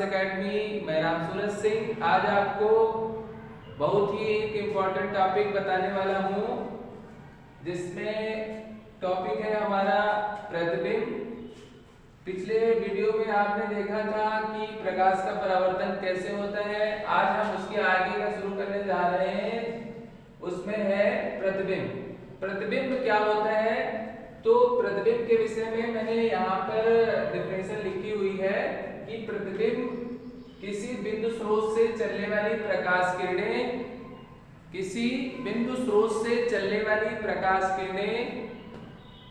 Academy. मैं राम सूरज सिंह आज आपको बहुत ही एक इम्पोर्टेंट टॉपिक बताने वाला हूँ, जिसमें टॉपिक है हमारा प्रतिबिंब। पिछले वीडियो में आपने देखा था कि प्रकाश का परावर्तन कैसे होता है। आज हम उसके आगे का शुरू करने जा रहे हैं। उसमें है प्रतिबिंब। प्रतिबिंब क्या होता है, तो प्रतिबिंब के विषय में मैंने यहाँ पर डेफिनेशन लिखी हुई है कि प्रतिबिंब किसी बिंदु स्रोत से चलने वाली प्रकाश किरणें, किसी बिंदु स्रोत से चलने वाली प्रकाश किरणें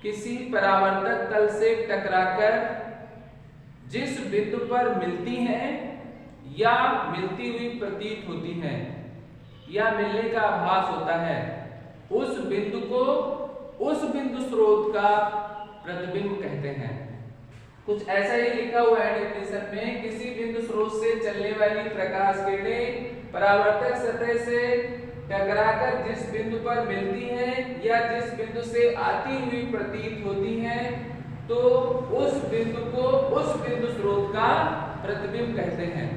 किसी परावर्तक तल से टकराकर जिस बिंदु पर मिलती हैं या मिलती हुई प्रतीत होती हैं या मिलने का आभास होता है, उस बिंदु को उस बिंदु स्रोत का प्रतिबिंब कहते हैं। कुछ ऐसा ही लिखा हुआ है डेफिनेशन में, किसी बिंदु स्रोत से चलने वाली प्रकाश किरणें परावर्तक सतह से टकराकर जिस बिंदु पर मिलती हैं या जिस बिंदु से आती हुई प्रतीत होती हैं, तो उस बिंदु को उस बिंदु स्रोत का प्रतिबिंब कहते हैं।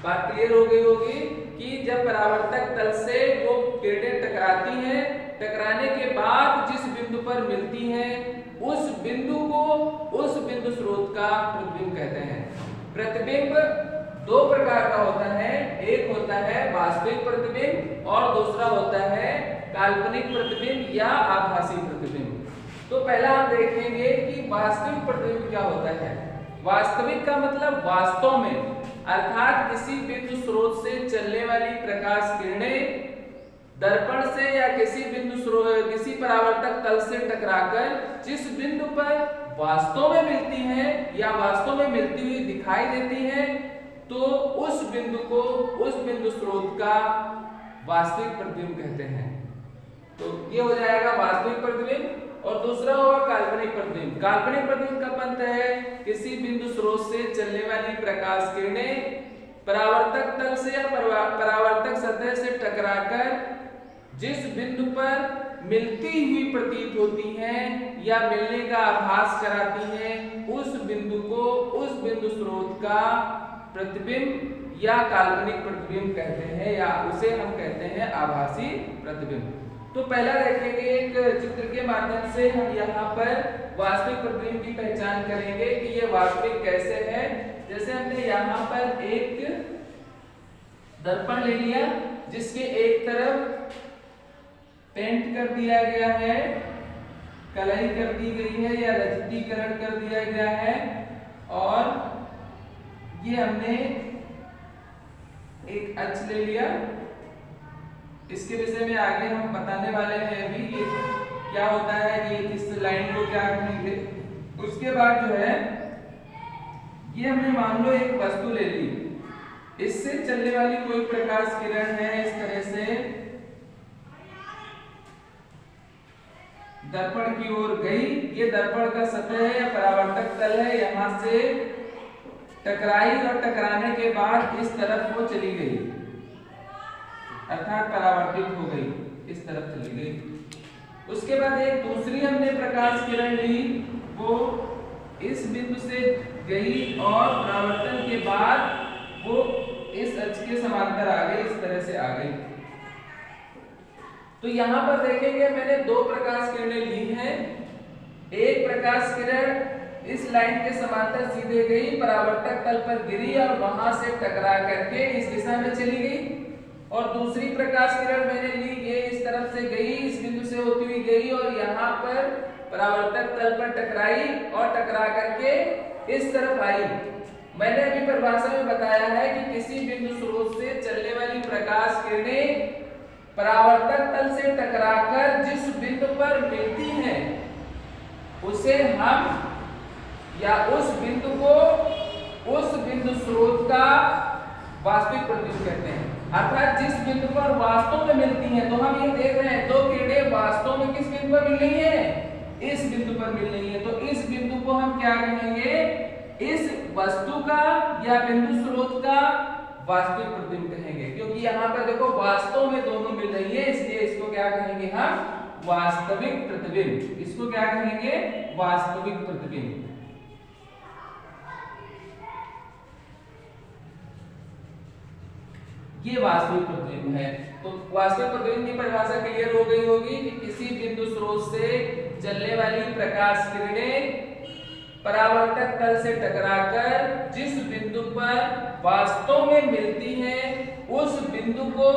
बात क्लियर हो गई होगी कि जब परावर्तक तल से वो किरणें टकराती हैं, टकराने के बाद जिस बिंदु पर मिलती हैं, उस बिंदु को उस बिंदु स्रोत का प्रतिबिंब कहते हैं। प्रतिबिंब दो प्रकार का होता है, एक होता है वास्तविक प्रतिबिंब और दूसरा होता है काल्पनिक प्रतिबिंब या आभासी प्रतिबिंब। तो पहला हम देखेंगे कि वास्तविक प्रतिबिंब क्या होता है। वास्तविक का मतलब वास्तव में, अर्थात किसी बिंदु स्रोत से चलने वाली प्रकाश किरणें दर्पण से या किसी किसी परावर्तक तल से टकराकर जिस बिंदु पर वास्तव में मिलती हैं या वास्तव में मिलती हुई दिखाई देती हैं, तो उस बिंदु को उस बिंदु स्रोत का वास्तविक प्रतिबिंब कहते हैं। तो ये हो जाएगा वास्तविक प्रतिबिंब। और दूसरा होगा काल्पनिक प्रतिबिंब। काल्पनिक प्रतिबिंब कब बनता है, किसी बिंदु स्रोत से चलने वाली प्रकाश किरणें परावर्तक तल से या परावर्तक सतह से टकराकर जिस बिंदु पर मिलती हुई प्रतीत होती हैं या मिलने का आभास कराती हैं, उस बिंदु को उस बिंदु स्रोत का प्रतिबिंब या काल्पनिक प्रतिबिंब कहते हैं, या उसे हम कहते हैं आभासी प्रतिबिंब। तो पहला देखेंगे, एक चित्र के माध्यम से हम यहाँ पर वास्तविक प्रतिबिंब की पहचान करेंगे कि ये वास्तविक कैसे है। जैसे हमने यहाँ पर एक दर्पण ले लिया, जिसके एक तरफ पेंट कर दिया गया है, कलई कर दी गई है या रजतीकरण कर दिया गया है, और ये हमने एक अक्ष ले लिया। इसके विषय में आगे हम बताने वाले हैं अभी ये क्या होता है, ये इस लाइन को क्या कहेंगे। उसके बाद जो है, ये हमने मान लो एक वस्तु ले ली, इससे चलने वाली कोई प्रकाश किरण है, इस तरह से दर्पण की ओर गई। ये दर्पण का सतह है या परावर्तक तल है, यहां से टकराई और टकराने के बाद इस तरफ वो चली गई, अर्थात परावर्तित हो गई, इस तरफ चली गई। उसके बाद एक दूसरी हमने प्रकाश किरण ली, वो इस बिंदु से गई और परावर्तन के बाद वो इस अक्ष के समांतर आ गई, इस तरह से आ गई। तो यहाँ पर देखेंगे मैंने दो प्रकाश किरणें ली हैं। एक प्रकाश किरण इस लाइन के समांतर सीधे गई, परावर्तक तल पर गिरी और वहां से टकरा करके इस दिशा में चली गई। और दूसरी प्रकाश किरण मैंने ली, ये इस तरफ से गई, इस बिंदु से होती हुई गई और यहाँ पर परावर्तक तल पर टकराई और टकरा करके इस तरफ आई। मैंने अभी परिभाषा में बताया है कि किसी बिंदु स्रोत से चलने वाली प्रकाश किरणें परावर्तक तल से टकराकर जिस बिंदु पर मिलती हैं, उसे हम या उस बिंदु को उस बिंदु स्रोत का वास्तविक प्रतिबिंब कहते हैं। अर्थात जिस बिंदु पर वास्तव में मिलती हैं, तो हम ये देख रहे हैं दो किरणें वास्तव में किस बिंदु पर मिल रही हैं, इस बिंदु पर मिल रही हैं, तो इस बिंदु को हम क्या कहेंगे, इस वस्तु का या बिंदु स्रोत का वास्तविक प्रतिबिंब कहेंगे। क्योंकि यहाँ पर देखो वास्तव में दोनों मिल रही है, इसलिए इसको क्या कहेंगे हम, वास्तविक प्रतिबिंब। इसको क्या कहेंगे, वास्तविक प्रतिबिंब। ये वास्तविक प्रतिबिंब है। तो वास्तविक प्रतिबिंब की परिभाषा क्लियर हो गई होगी कि किसी बिंदु स्रोत से चलने वाली प्रकाश किरणें परावर्तक तल से टकराकर जिस बिंदु पर वास्तव में मिलती है उस बिंदु को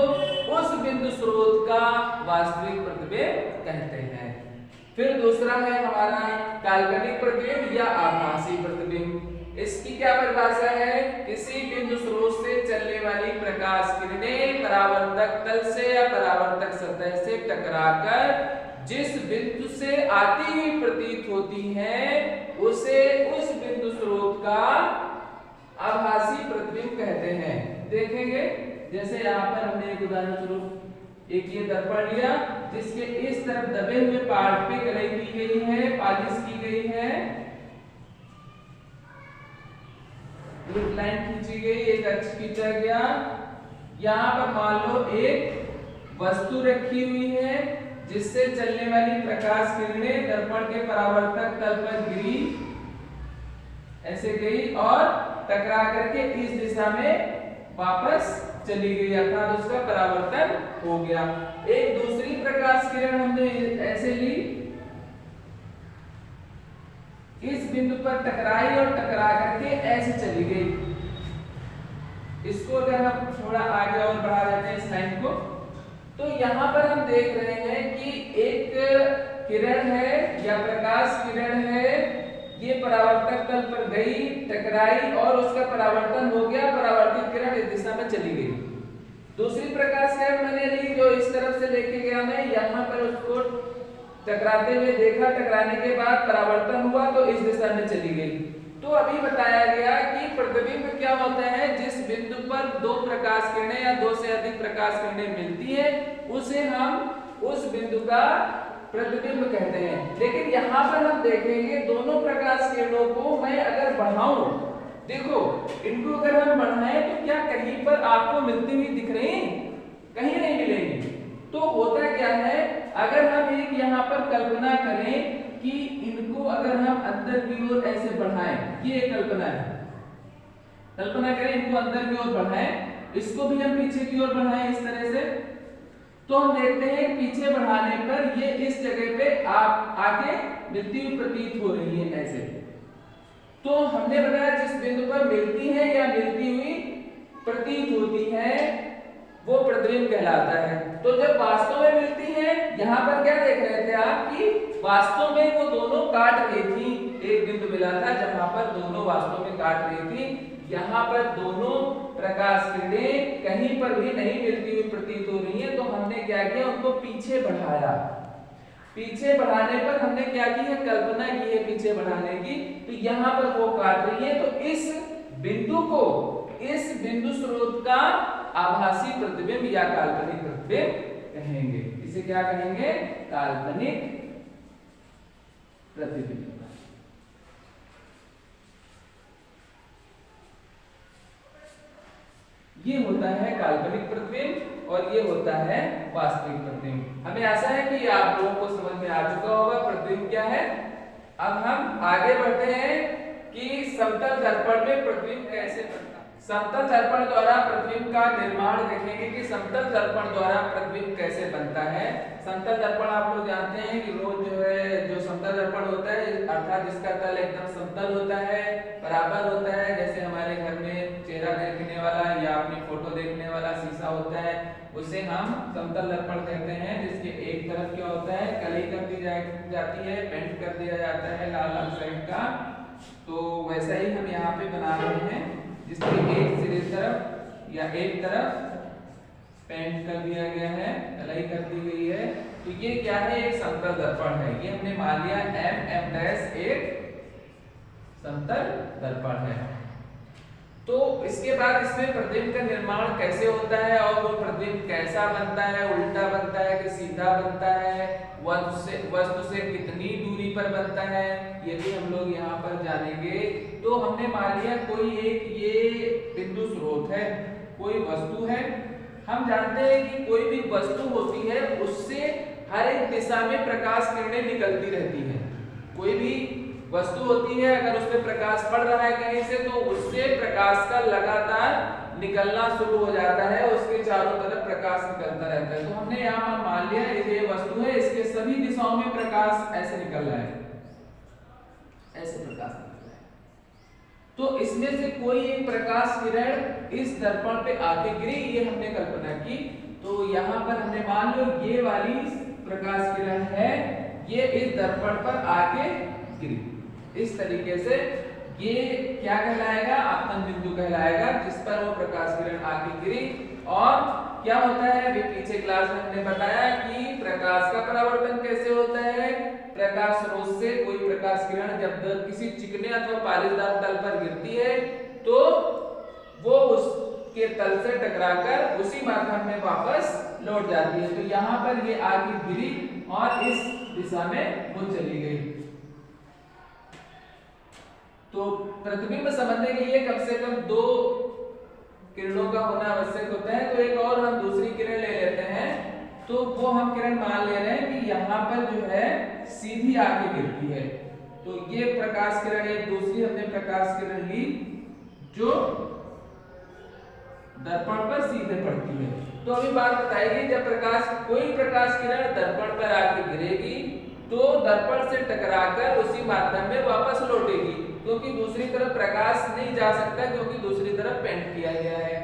उस बिंदु स्रोत का वास्तविक प्रतिबिंब कहते हैं। फिर दूसरा है हमारा काल्पनिक प्रतिबिंब या आभासी प्रतिबिंब। इसकी क्या परिभाषा है? किसी बिंदु स्रोत से चलने वाली प्रकाश किरणें परावर्तक तल से या परावर्तक सतह से टकराकर जिस बिंदु से आती हुई प्रतीत होती है उसे उस बिंदु स्रोत का आभासी प्रतिबिंब कहते हैं। देखेंगे जैसे यहाँ पर हमने एक उदाहरण स्वरूप एक ये दर्पण लिया जिसके इस तरफ दबे हुए पार्ट पे कलई की गई है, पॉलिश की गई है, एक लाइन खींची गई, एक अक्ष खींचा गया। यहाँ पर मान लो एक वस्तु रखी हुई है जिससे चलने वाली प्रकाश किरणें दर्पण के परावर्तक तल पर गिरी, ऐसे गई और टकरा करके इस दिशा में वापस चली गई, अर्थात उसका परावर्तन हो गया। एक दूसरी प्रकाश किरण हमने ऐसे ली, इस बिंदु पर टकराई और टकरा करके ऐसे चली गई। इसको अगर हम थोड़ा आगे और बढ़ा देते हैं इस लाइन को, तो यहाँ पर हम देख रहे हैं कि एक किरण है या प्रकाश किरण है, ये परावर्तक तल पर गई, टकराई और उसका परावर्तन हो गया, परावर्तित किरण इस दिशा में चली गई। दूसरी प्रकाश किरण मैंने ली जो इस तरफ से लेके गया मैं, यहाँ पर उसको टकराते हुए देखा, टकराने के बाद परावर्तन हुआ तो इस दिशा में चली गई। तो अभी बताया गया कि प्रतिबिंब क्या होता है? जिस बिंदु पर दो प्रकाश किरणें या दो से अधिक प्रकाश किरणें मिलती है उसे हम उस बिंदु का प्रतिबिंब कहते हैं। लेकिन यहाँ पर हम देखेंगे दोनों प्रकाश किरणों को मैं अगर बढ़ाऊं, देखो इनको अगर हम बढ़ाएं तो क्या कहीं पर आपको मिलती हुई दिख रही? कहीं नहीं मिलेंगी। तो होता क्या है, अगर हम एक यहाँ पर कल्पना करें कि इनको अगर हम अंदर की ओर ऐसे बढ़ाएं, ये एक कल्पना है, कल्पना करें इनको अंदर की ओर बढ़ाएं, इसको भी हम पीछे की ओर बढ़ाएं इस तरह से, तो हम देखते हैं पीछे बढ़ाने पर ये इस जगह पे आके मिलती हुई प्रतीत हो रही है ऐसे। तो हमने बताया जिस बिंदु पर मिलती है या मिलती हुई प्रतीत होती है वो प्रतिबिंब कहलाता है। तो जब वास्तव में मिलती है, यहाँ पर क्या देख रहे थे आप कि वास्तव में वो दोनों काट रही थी, एक बिंदु मिला था जहां पर दोनों वास्तव में काट रही थी। यहाँ पर दोनों प्रकाश किरणें कहीं पर भी नहीं मिलती हुई प्रतीत हो रही है, तो हमने क्या किया, उनको पीछे बढ़ाया। पीछे बढ़ाने पर हमने क्या की है, कल्पना की है पीछे बढ़ाने की, तो यहाँ पर वो काट रही है, तो इस बिंदु को इस बिंदु स्रोत का आभासी प्रतिबिंब या काल्पनिक प्रतिबिंब कहेंगे। इसे क्या कहेंगे? काल्पनिक प्रतिबिंब। ये होता है काल्पनिक प्रतिबिंब और ये होता है वास्तविक प्रतिबिंब। हमें आशा है कि आप लोगों को समझ में आ चुका होगा प्रतिबिंब क्या है। अब हम आगे बढ़ते हैं कि समतल दर्पण में प्रतिबिंब कैसे बनता है। समतल दर्पण द्वारा प्रतिबिंब का निर्माण देखेंगे कि समतल दर्पण द्वारा प्रतिबिंब कैसे बनता है। समतल दर्पण आप लोग जानते हैं कि रोज जो है जो समतल दर्पण होता है, अर्थात जिसका तल एकदम समतल होता है, बराबर होता है, जैसे हमारे घर में चेहरा देखने वाला या अपनी फोटो देखने वाला शीशा होता है, उसे हम समतल दर्पण कहते हैं। जिसके एक तरफ क्या होता है, कलई कर दी जाती है, पेंट कर दिया जाता है लाल लाल साइड का। तो वैसा ही हम यहाँ पे बना रहे हैं, जिसके एक सिरे तरफ या एक तरफ पेंट कर दिया गया है, कलई कर दी गई है। तो ये क्या है, एक समतल दर्पण है। ये हमने मान लिया M एक समतल दर्पण है। तो इसके बाद इसमें प्रतिबिंब का निर्माण कैसे होता है और वो प्रतिबिंब कैसा बनता है, उल्टा बनता है कि सीधा बनता है, वस्तु से कितनी दूरी पर बनता है, ये भी हम लोग यहाँ पर जानेंगे। तो हमने मान लिया कोई एक ये बिंदु स्रोत है, कोई वस्तु है। हम जानते हैं कि कोई भी वस्तु होती है उससे हर एक दिशा में प्रकाश किरणें निकलती रहती हैं। कोई भी वस्तु होती है, अगर उसमें प्रकाश पड़ रहा है कहीं से, तो उससे प्रकाश का लगातार निकलना शुरू हो जाता है, उसके चारों तरफ प्रकाश निकलता रहता है। तो हमने यहाँ मान लिया ये वस्तु है, इसके सभी दिशाओं में प्रकाश ऐसे निकल रहा है, ऐसे प्रकाश निकल रहा है। तो इसमें से कोई एक प्रकाश किरण इस दर्पण पे आके गिरी, ये हमने कल्पना की। तो यहाँ पर हमने मान लो ये वाली प्रकाश किरण है, ये इस दर्पण पर आके गिरी। इस तरीके से ये क्या कहलाएगा, आपतन बिंदु कहलाएगा, जिस पर वो प्रकाश किरण आके गिरी। और क्या होता है, अभी पीछे क्लास में हमने बताया कि प्रकाश का परावर्तन कैसे होता है। प्रकाश स्रोत से कोई प्रकाश किरण जब किसी चिकने अथवा पालिशदार तल पर गिरती है तो वो उसके तल से टकराकर उसी माध्यम में वापस लौट जाती है। तो यहाँ पर ये आगे गिरी और इस दिशा में वो चली गई। तो प्रतिबिंब समझने के लिए कम से कम 2 किरणों का होना आवश्यक होता है। तो एक और हम दूसरी किरण ले लेते हैं। तो वो हम किरण मान ले रहे हैं कि यहाँ पर जो है सीधी आके गिरती है। तो ये प्रकाश किरण, एक दूसरी हमने प्रकाश किरण ली जो दर्पण पर सीधे पड़ती है। तो अभी बात बताइए, जब कोई प्रकाश किरण दर्पण पर आके गिरेगी तो दर्पण से टकराकर उसी माध्यम में वापस लौटेगी, क्योंकि दूसरी तरफ प्रकाश नहीं जा सकता, क्योंकि दूसरी तरफ पेंट किया गया है।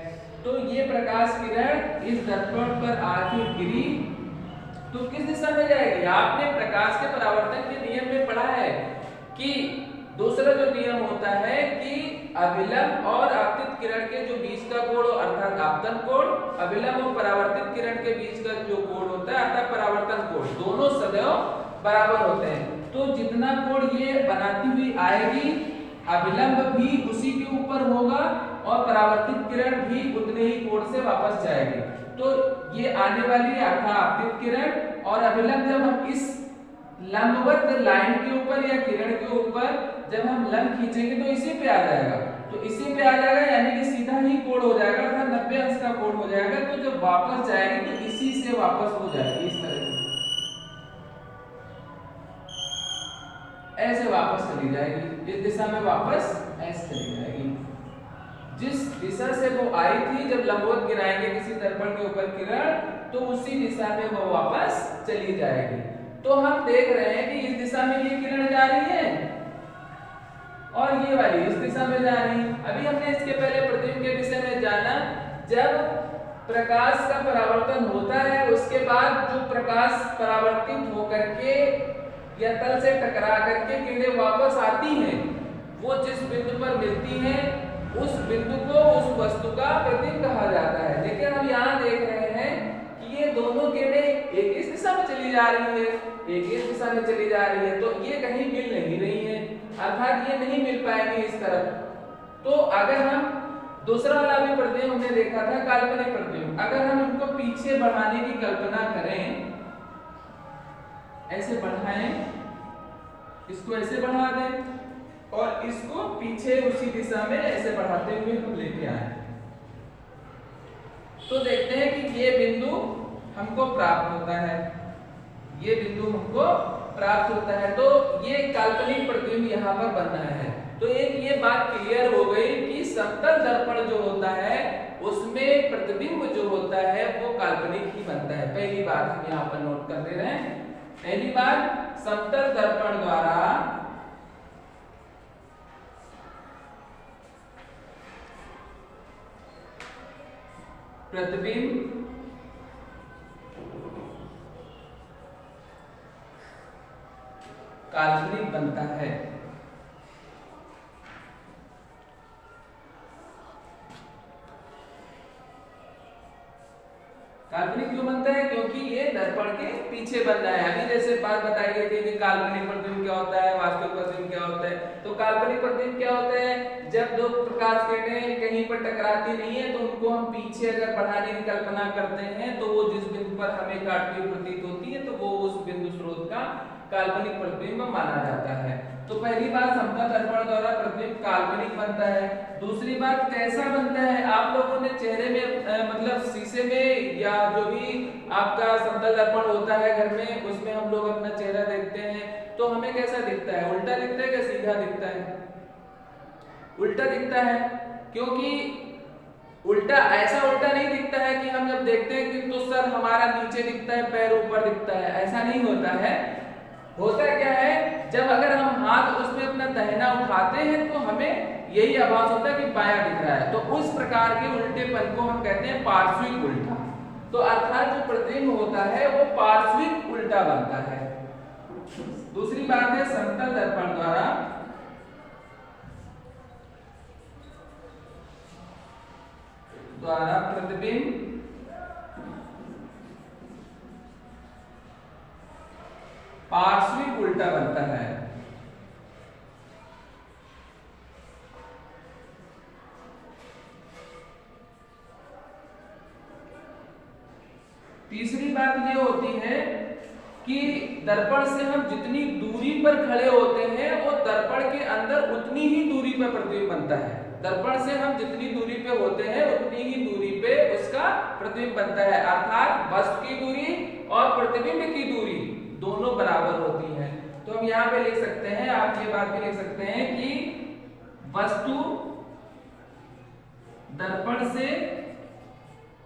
तो ये प्रकाश किरण इस दर्पण पर आके गिरी तो किस दिशा में जाएगी। आपने प्रकाश के परावर्तन के नियम में पढ़ा है कि दूसरा जो नियम होता है कि अभिलंब और आपतित किरण के जो बीच का कोण अर्थात आपतन कोण, अभिलंब और परावर्तित किरण के बीच का जो कोण होता है अर्थात परावर्तन कोण, दोनों सदैव बराबर होते हैं। तो जितना कोण ये बनाती हुई आएगी, अभिलंब भी उसी के ऊपर होगा और परावर्तित किरण भी उतने ही कोण से वापस जाएगी। तो ये आने वाली आपतित किरण और अभिलंब जब हम इस लंबवत लाइन के ऊपर या किरण के ऊपर जब हम लंब खींचेंगे तो इसी पे आ जाएगा। तो इसी पे आ जाएगा यानी कि सीधा ही कोण हो जाएगा, अर्थात 90 अंश का कोण हो जाएगा। तो जब वापस जाएगी तो इसी से वापस हो जाएगी, इस तरह से ऐसे वापस चली जाएगी, इस दिशा में वापस ऐसे चली जाएगी। जिस दिशा से वो आई थी, जब लंबवत गिराएंगे किसी दर्पण के ऊपर किरण तो उसी दिशा में वो वापस चली जाएगी। तो हम देख रहे हैं कि इस दिशा में ये किरण जा रही है और ये वाली इस दिशा में जा रही है। अभी हमने इसके पहले प्रतिबिंब के विषय में जाना, जब प्रकाश का परावर्तन होता है उसके बाद जो प्रकाश परावर्तित होकर के या तल से टकरा करके किरणें वापस आती हैं, वो जिस बिंदु पर मिलती हैं उस बिंदु को उस वस्तु का प्रतिबिंब कहा जाता है। लेकिन हम यहाँ देख रहे हैं कि ये दोनों किरणें एक इस दिशा में चली जा रही है, एक इस दिशा में चली जा रही है, तो ये कहीं मिल नहीं रही है, अर्थात ये नहीं मिल पाएंगे इस तरफ। तो अगर हम दूसरा वाला भी प्रतिबिंब हमने देखा था काल्पनिक प्रतिबिंब, अगर हम इनको पीछे बढ़ाने की कल्पना करें, ऐसे बढ़ाएं, इसको ऐसे बढ़ा दें और इसको पीछे उसी दिशा में ऐसे बढ़ाते हुए हम लेके आए, तो देखते हैं कि ये बिंदु हमको प्राप्त होता है, ये बिंदु हमको प्राप्त होता है। तो ये काल्पनिक प्रतिबिंब यहाँ पर बन रहा है। तो एक ये बात क्लियर हो गई कि समतल दर्पण जो होता है उसमें प्रतिबिंब जो होता है वो काल्पनिक ही बनता है। पहली बात हम यहाँ पर नोट कर दे रहे हैं। पहली बात, समतल दर्पण द्वारा प्रतिबिंब काल्पनिक बनता है। काल्पनिक क्यों बनता है? क्योंकि ये दर्पण के पीछे बन रहा है। अभी जैसे बात बताई गई थी कि काल्पनिक प्रतिबिंब क्या होता है, वास्तविक प्रतिबिंब क्या होता है। तो काल्पनिक प्रतिबिंब क्या होता है? जब दो प्रकाश किरणें कहीं पर टकराती नहीं है तो उनको हम पीछे अगर बढ़ाने की कल्पना करते हैं तो वो जिस बिंदु पर हमें काटती हुई प्रतीत होती है तो वो उस बिंदु स्रोत का काल्पनिक प्रतिबिंब माना जाता है। तो पहली बात, समतल दर्पण द्वारा प्रतिबिंब काल्पनिक बनता है। दूसरी बात, कैसा बनता है? आप लोगों ने चेहरे में मतलब शीशे में या जो भी आपका समतल दर्पण होता है घर में, उसमें हम लोग अपना चेहरा देखते हैं तो हमें कैसा दिखता है? उल्टा दिखता है क्या सीधा दिखता है? उल्टा दिखता है, क्योंकि उल्टा ऐसा उल्टा नहीं दिखता है कि हम जब देखते हैं कि तो सर हमारा नीचे दिखता है, पैर ऊपर दिखता है, ऐसा नहीं होता है। होता क्या है, जब अगर हम हाथ उसमें अपना दाहिना उठाते हैं तो हमें यही आभास होता है कि बायां दिख रहा है। तो उस प्रकार के उल्टेपन को हम कहते हैं पार्श्विक उल्टा। तो अर्थात जो प्रतिबिंब होता है वो पार्श्विक उल्टा बनता है। दूसरी बात है समतल दर्पण द्वारा प्रतिबिंब पार्श्विक उल्टा बनता है। तीसरी बात ये होती है कि दर्पण से हम जितनी दूरी पर खड़े होते हैं वो दर्पण के अंदर उतनी ही दूरी पर प्रतिबिंब बनता है। दर्पण से हम जितनी दूरी पे होते हैं उतनी ही दूरी पे उसका प्रतिबिंब बनता है। अर्थात वस्तु की दूरी और प्रतिबिंब की दूरी दोनों बराबर होती है। तो हम यहाँ पे लिख सकते हैं, आप ये बात भी लिख सकते हैं कि वस्तु दर्पण से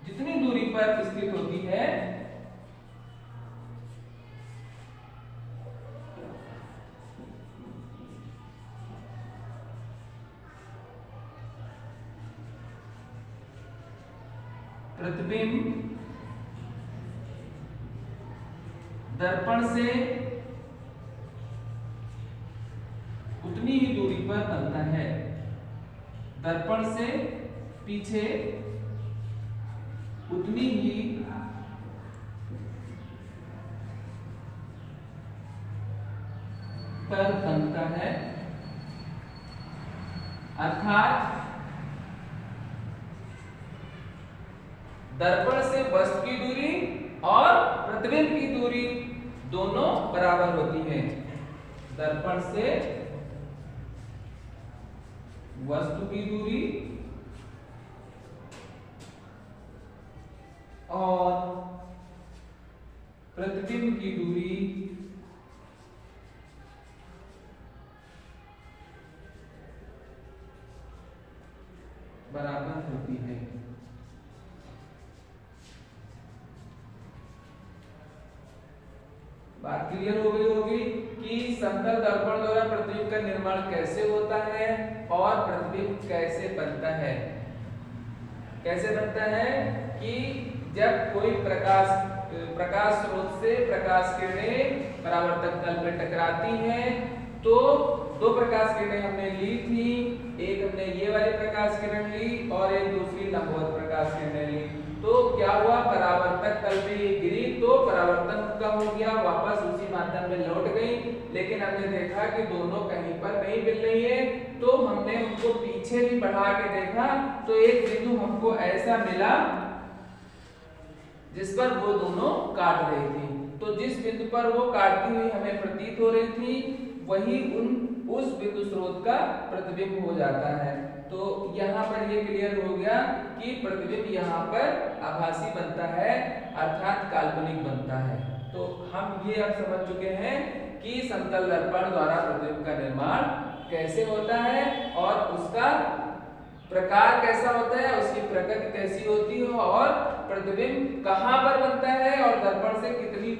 जितनी दूरी पर स्थित होती है प्रतिबिंब दर्पण से उतनी ही दूरी पर बनता है। दर्पण से पीछे उतनी ही पर बनता है। अर्थात दर्पण से वस्तु की दूरी और प्रतिबिंब की दूरी दोनों बराबर होती है। दर्पण से वस्तु की दूरी और प्रतिबिंब की दूरी बराबर होती है। बात क्लियर हो गई होगी कि समतल दर्पण द्वारा प्रतिबिंब का निर्माण कैसे होता है और प्रतिबिंब कैसे बनता है। कैसे बनता है कि जब कोई प्रकाश स्रोत से प्रकाश किरणें परावर्तक तल में टकराती हैं तो दो प्रकाश किरणें हमने ली थी, एक हमने ये वाली प्रकाश किरण ली और एक दूसरी लंबवत प्रकाश किरणें ली। तो क्या हुआ, परावर्तक तल पे ये गिरी तो परावर्तन कम हो गया, वापस उसी माध्यम में लौट गई। लेकिन हमने देखा कि दोनों कहीं पर नहीं मिल रही है, तो हमने उनको पीछे भी बढ़ा के देखा तो एक बिंदु हमको ऐसा मिला जिस पर वो दोनों काट रही थी। तो जिस बिंदु पर वो काटती हुई हमें प्रतीत हो रही थी वही उस बिंदु स्रोत का प्रतिबिंब हो जाता है। तो यहाँ पर ये क्लियर हो गया कि प्रतिबिंब यहाँ पर आभासी बनता है अर्थात काल्पनिक बनता है। तो हम ये अब समझ चुके हैं कि समतल दर्पण द्वारा प्रतिबिंब का निर्माण कैसे होता है और उसका प्रकार कैसा होता है, उसकी प्रकृति कैसी होती है और प्रतिबिंब कहाँ पर बनता है और दर्पण से कितनी